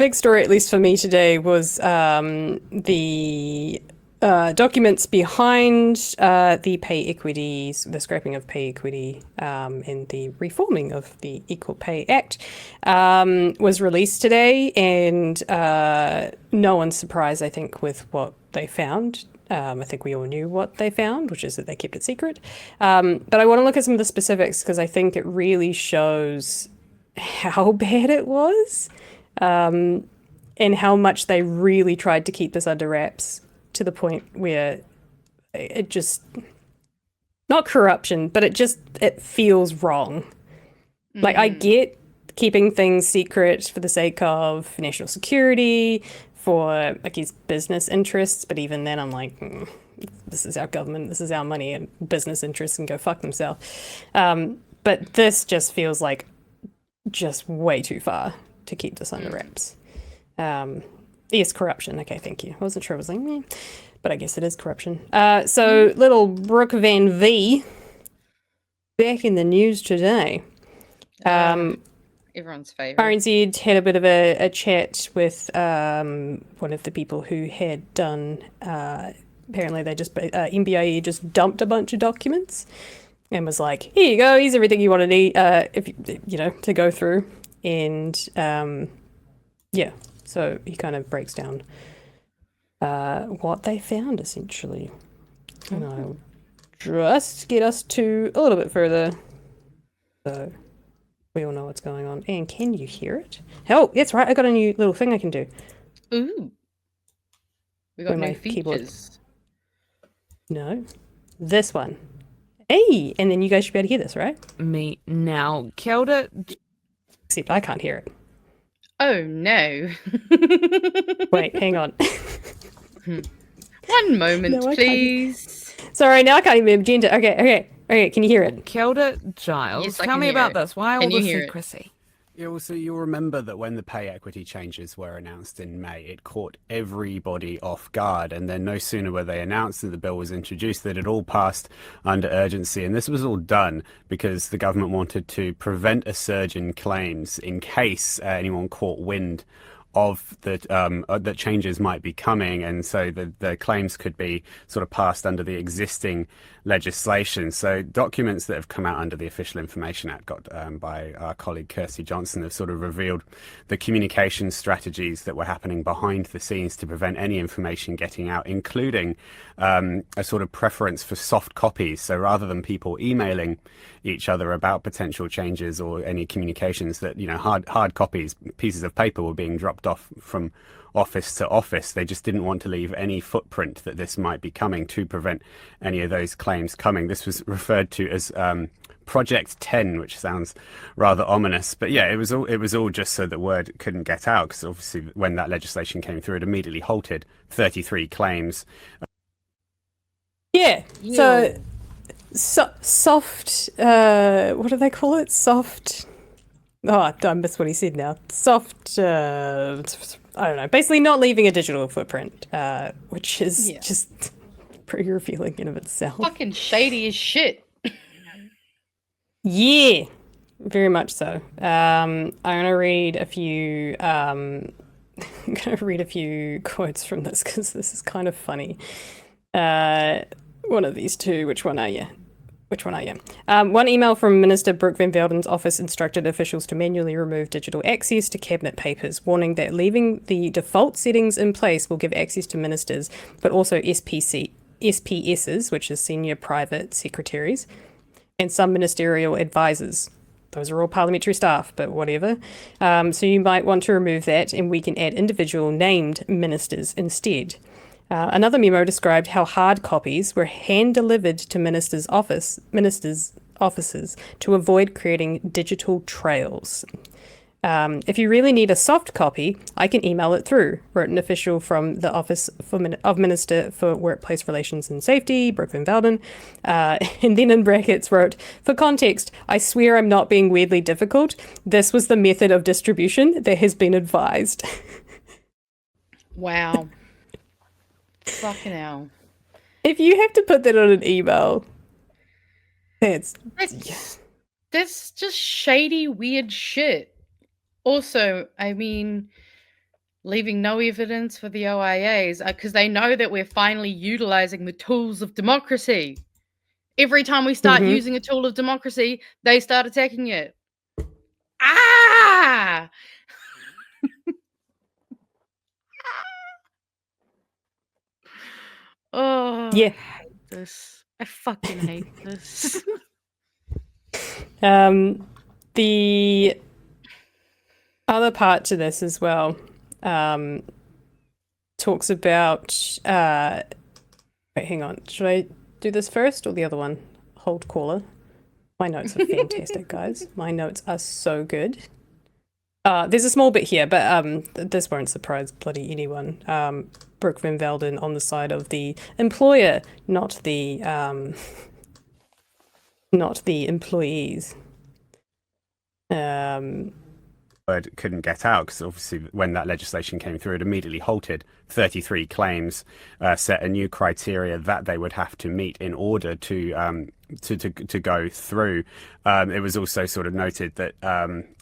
big story, at least for me today, was the documents behind the pay equities, the scrapping of pay equity, and the reforming of the Equal Pay Act was released today, and no one's surprised, I think, with what they found. I think we all knew what they found, which is that they kept it secret. But I want to look at some of the specifics because I think it really shows how bad it was, and how much they really tried to keep this under wraps to the point where it just, not corruption, but it feels wrong. Like, I get keeping things secret for the sake of national security, for, I guess, business interests, but even then I'm like, this is our government, this is our money, and business interests can go fuck themselves. But this just feels like just way too far to keep this under wraps. Yes, corruption. Okay, thank you. I wasn't sure. I was like, meh. But I guess it is corruption. So little Brooke Van V back in the news today. Everyone's favourite. RNZ had a bit of a chat with one of the people who had done. Apparently, they just MBIE just dumped a bunch of documents and was like, "Here you go. Here's everything you want to need. If you know to go through." And yeah, so he kind of breaks down what they found essentially, and I'll just get us to a little bit further, so we all know what's going on. And can you hear it? Oh, that's right. I got a new little thing I can do. Ooh, we got Where new my features. keyboard- No, this one. Hey, and then you guys should be able to hear this, right? Me now. Killed it. Except I can't hear it. Oh no. Wait, hang on. One moment, No, I can't. please. Sorry, now I can't even Magenta. Okay. Can you hear it? Killed it, Giles. Yes, I Tell can me hear about it. this. Why all Can you the hear it? secrecy? Yeah, also, you'll remember that when the pay equity changes were announced in May, it caught everybody off guard. And then no sooner were they announced that the bill was introduced, that it all passed under urgency. And this was all done because the government wanted to prevent a surge in claims in case anyone caught wind of that changes might be coming, and so the claims could be sort of passed under the existing legislation. So documents that have come out under the Official Information Act got by our colleague Kirsty Johnson have sort of revealed the communication strategies that were happening behind the scenes to prevent any information getting out, including a sort of preference for soft copies. So rather than people emailing each other about potential changes or any communications, that hard copies, pieces of paper, were being dropped off from office to office. They just didn't want to leave any footprint that this might be coming, to prevent any of those claims coming. This was referred to as Project 10, which sounds rather ominous, but yeah, it was all just so that word couldn't get out, because obviously when that legislation came through, it immediately halted 33 claims. Yeah. So soft. What do they call it? Soft. Oh, I missed what he said now. Soft. I don't know. Basically, not leaving a digital footprint, which is just pretty revealing in of itself. Fucking shady as shit. Yeah, very much so. I'm gonna read a few. I'm gonna read a few quotes from this because this is kind of funny. One of these two. Which one are you? One email from Minister Brooke Van Velden's office instructed officials to manually remove digital access to cabinet papers, warning that leaving the default settings in place will give access to ministers, but also SPSs, which is senior private secretaries, and some ministerial advisors. Those are all parliamentary staff, but whatever. So you might want to remove that, and we can add individual named ministers instead. Another memo described how hard copies were hand-delivered to ministers' offices to avoid creating digital trails. If you really need a soft copy, I can email it through, wrote an official from the Office of Minister for Workplace Relations and Safety, Brooke Van Velden, and then in brackets wrote, for context, I swear I'm not being weirdly difficult. This was the method of distribution that has been advised. Wow. Fucking hell. If you have to put that on an email, That's just shady, weird shit. Also, I mean, leaving no evidence for the OIAs because they know that we're finally utilizing the tools of democracy. Every time we start using a tool of democracy, they start attacking it. Ah! Oh, Yeah. I hate this. I fucking hate this. The other part to this as well talks about. Wait, hang on. Should I do this first or the other one? Hold caller. My notes are fantastic, guys. My notes are so good. There's a small bit here, but this won't surprise bloody anyone. Brooke Van Velden on the side of the employer, not the employees. Couldn't get out because obviously when that legislation came through, it immediately halted 33 claims, set a new criteria that they would have to meet in order to go through. It was also sort of noted that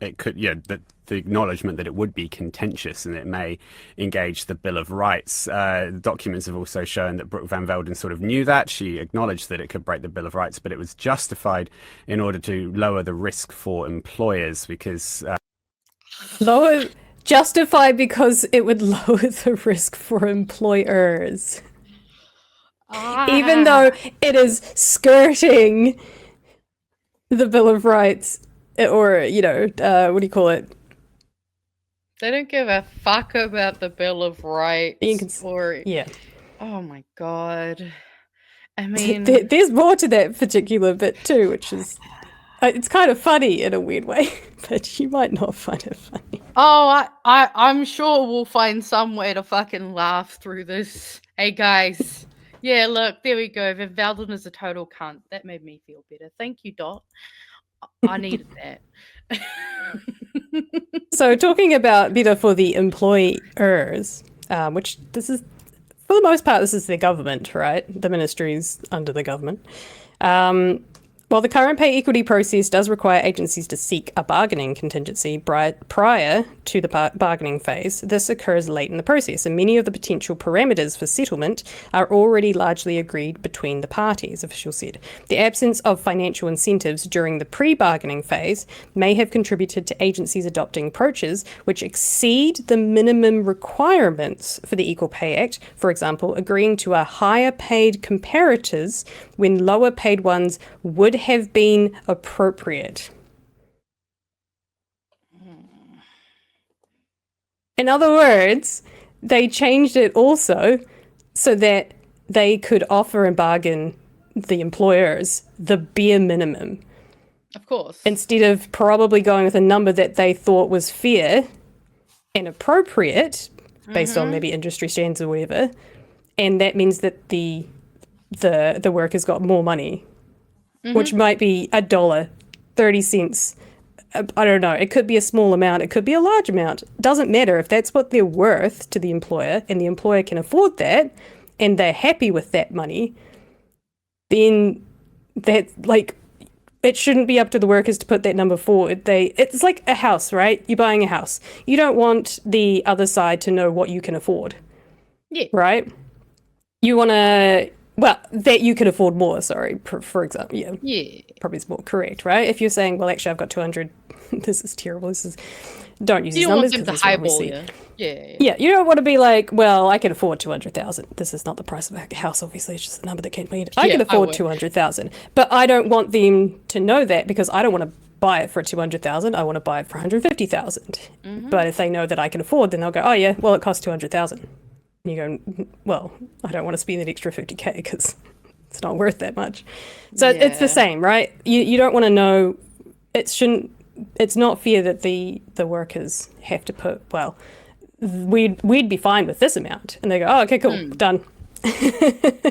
it could, that the acknowledgement that it would be contentious and it may engage the Bill of Rights. Documents have also shown that Brooke Van Velden sort of knew that. She acknowledged that it could break the Bill of Rights, but it was justified in order to lower the risk for employers because Justified because it would lower the risk for employers. Even though it is skirting the Bill of Rights, or, what do you call it? They don't give a fuck about the Bill of Rights. Yeah. Oh my god. I mean, there's more to that particular bit too, which is it's kind of funny in a weird way, but you might not find it funny. Oh, I'm sure we'll find some way to fucking laugh through this. Hey guys. Yeah, look, there we go. Van Velden is a total cunt. That made me feel better. Thank you, Dot. I needed that. So talking about better for the employers, which this is, for the most part, this is the government, right? The ministries under the government. While the current pay equity process does require agencies to seek a bargaining contingency prior to the bargaining phase, this occurs late in the process, and many of the potential parameters for settlement are already largely agreed between the parties, officials said. The absence of financial incentives during the pre-bargaining phase may have contributed to agencies adopting approaches which exceed the minimum requirements for the Equal Pay Act, for example, agreeing to a higher paid comparators when lower paid ones would have been appropriate. In other words, they changed it also so that they could offer and bargain the employers the bare minimum. Of course. Instead of probably going with a number that they thought was fair and appropriate based on maybe industry standards or whatever. And that means that the workers got more money, which might be $1, 30 cents. I don't know. It could be a small amount. It could be a large amount. Doesn't matter. If that's what they're worth to the employer and the employer can afford that and they're happy with that money, then that, like, it shouldn't be up to the workers to put that number forward. It's like a house, right? You're buying a house. You don't want the other side to know what you can afford. Yeah. Right? You want to... Well, that you can afford more, sorry, for example. Yeah. Probably is more correct, right? If you're saying, well, actually, I've got 200. This is terrible. Don't use these numbers because it's what we see. Yeah, you don't want to be like, well, I can afford 200,000. This is not the price of a house, obviously. It's just the number that came made. I can afford 200,000. But I don't want them to know that because I don't want to buy it for 200,000. I want to buy it for 150,000. But if they know that I can afford, then they'll go, oh, yeah, well, it costs 200,000. And you go, well, I don't want to spend that extra 50K because it's not worth that much. So it's the same, right? You don't want to know. It's not fair that the workers have to put, well, we'd be fine with this amount. And they go, oh, okay, cool, done.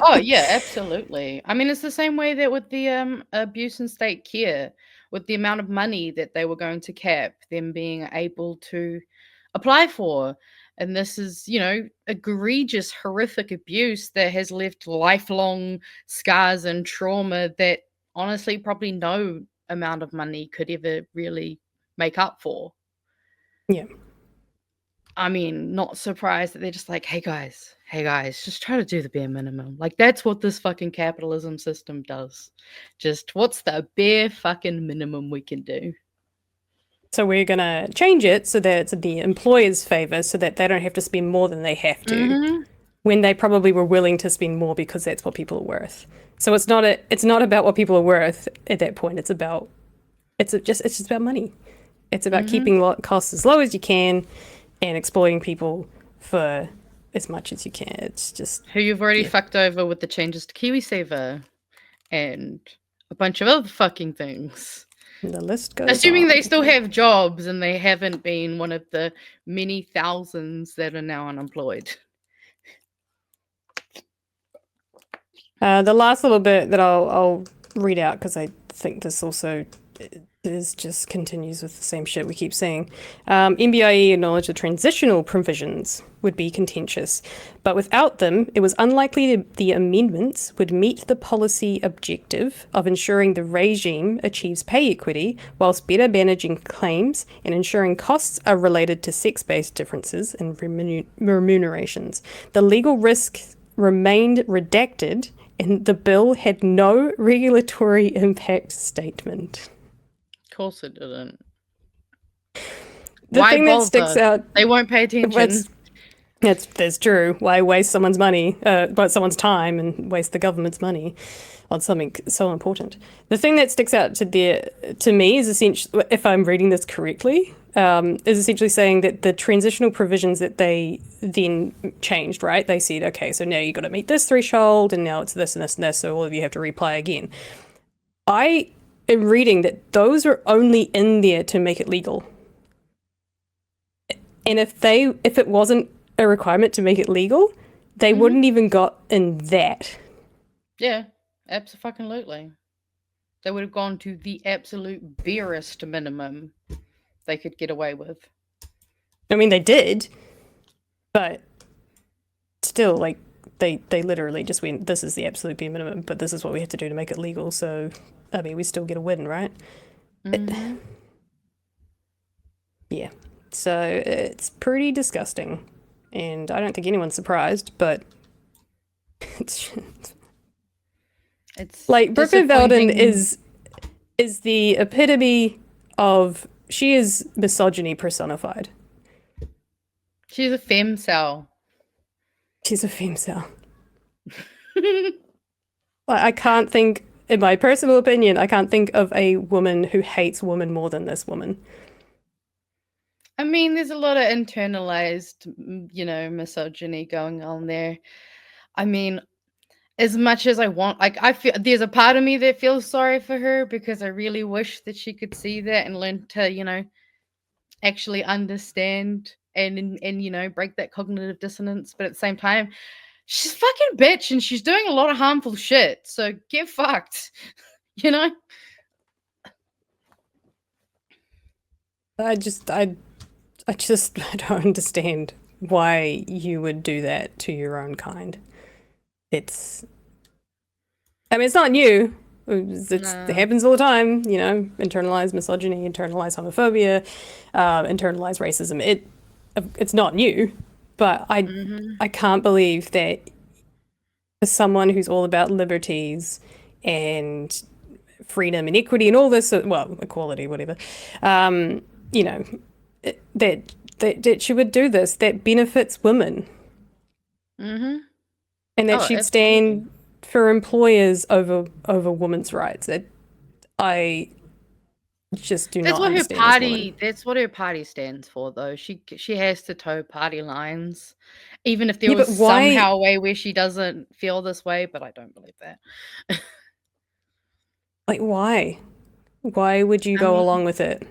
Oh, yeah, absolutely. I mean, it's the same way that with the abuse and state care, with the amount of money that they were going to cap, them being able to apply for. And this is, egregious, horrific abuse that has left lifelong scars and trauma that honestly probably no amount of money could ever really make up for. Yeah. I mean, not surprised that they're just like, hey guys, just try to do the bare minimum. Like, that's what this fucking capitalism system does. Just what's the bare fucking minimum we can do? So we're going to change it so that it's in the employer's favor so that they don't have to spend more than they have to, Mhm. when they probably were willing to spend more because that's what people are worth. So it's not about what people are worth at that point. It's just about money. It's about keeping costs as low as you can and exploiting people for as much as you can. It's just Who you've already fucked over with the changes to KiwiSaver and a bunch of other fucking things. the list goes Assuming on. they still have jobs and they haven't been one of the many thousands that are now unemployed. The last little bit that I'll read out, because I think this also is just continues with the same shit we keep saying. MBIE acknowledged the transitional provisions would be contentious, but without them, it was unlikely the amendments would meet the policy objective of ensuring the regime achieves pay equity whilst better managing claims and ensuring costs are related to sex-based differences in remunerations. The legal risks remained redacted, and the bill had no regulatory impact statement. Of course it didn't. The Why thing bother? that sticks out, They won't pay attention. that's true. Why waste someone's money, someone's time, and waste the government's money on something so important? The thing that sticks out to me is essentially, if I'm reading this correctly, is essentially saying that the transitional provisions that they then changed, right? They said, okay, so now you've got to meet this threshold, and now it's this and this and this, so all of you have to reapply again. I am reading that those are only in there to make it legal. And if it wasn't a requirement to make it legal, they wouldn't even got in that. Yeah, absolutely. They would have gone to the absolute barest minimum they could get away with. I mean, they did, but still, like, they literally just went, this is the absolute bare minimum, but this is what we have to do to make it legal. So, I mean, we still get a win, right? Yeah. So it's pretty disgusting, and I don't think anyone's surprised, but it's like Brooke Van Velden is the epitome of, she is misogyny personified. She's a femcel. She's a femcel. I can't think, in my personal opinion, I can't think of a woman who hates women more than this woman. I mean, there's a lot of internalized, misogyny going on there. I mean, as much as I want, like, I feel there's a part of me that feels sorry for her because I really wish that she could see that and learn to, actually understand and break that cognitive dissonance. But at the same time, she's a fucking bitch and she's doing a lot of harmful shit. So get fucked, I don't understand why you would do that to your own kind. It's not new. It happens all the time, internalized misogyny, internalized homophobia, internalized racism. It's not new, but I can't believe that for someone who's all about liberties and freedom and equity and all this, well, equality, whatever, that she would do this, that benefits women. Mm-hmm. And that she'd stand for employers over women's rights. I just do not understand this woman. That's what her party stands for, though. She has to toe party lines, even if there was somehow a way where she doesn't feel this way. But I don't believe that. Like, why? Why would you go along with it?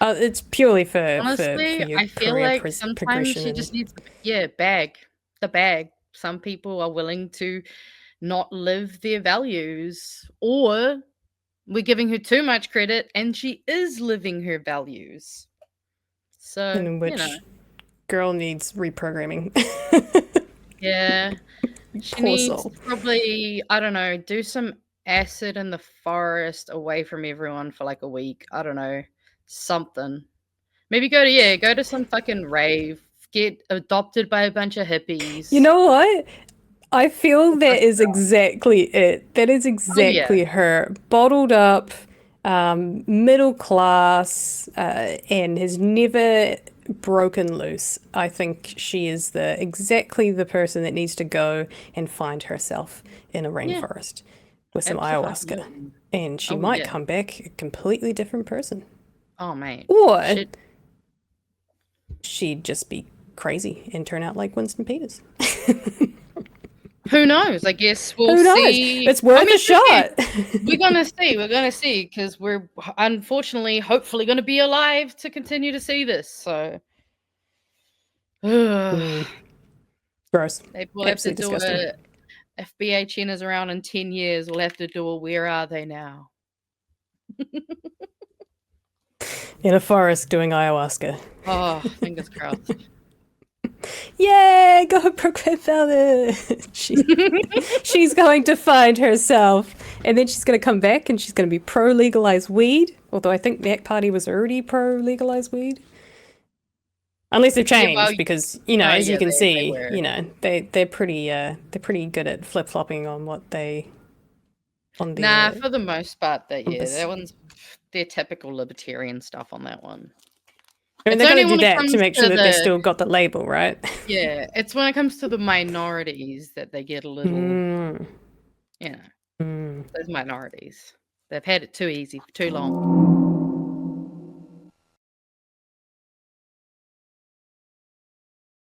It's purely for honestly, for your I feel career like sometimes she just needs the bag. Some people are willing to not live their values, or we're giving her too much credit and she is living her values. So, in which girl needs reprogramming. Yeah. She needs to probably, I don't know, do some acid in the forest away from everyone for like a week. I don't know. Something. Maybe go to some fucking rave get adopted by a bunch of hippies. You know what? I feel that is exactly it. That is exactly her. Bottled up, middle class, and has never broken loose. I think she is exactly the person that needs to go and find herself in a rainforest with some ayahuasca. Absolutely. And she Oh, might yeah. come back a completely different person. Oh, mate. Or Shit. she'd just be crazy and turn out like Winston Peters. Who knows? I guess we'll Who knows? see. It's worth a shot. We're gonna see. We're gonna see because we're unfortunately, hopefully, gonna be alive to continue to see this. So, Gross. we'll have to Absolutely do disgusting. a. If BHN is around in 10 years, we'll have to do a Where Are They Now? In a forest doing ayahuasca. Oh, fingers crossed. Yay! Go Brooke Van Velden! She's going to find herself, and then she's going to come back, and she's going to be pro-legalized weed. Although I think the ACT Party was already pro-legalized weed, unless they've changed, because as you can see, they're pretty good at flip-flopping on what they. On the, for the most part, that compass. one's their typical libertarian stuff on that one. I mean, It's they're going only to do when it that to comes make sure to that they the- still got the label, right? Yeah, it's when it comes to the minorities that they get a little, those minorities. They've had it too easy for too long.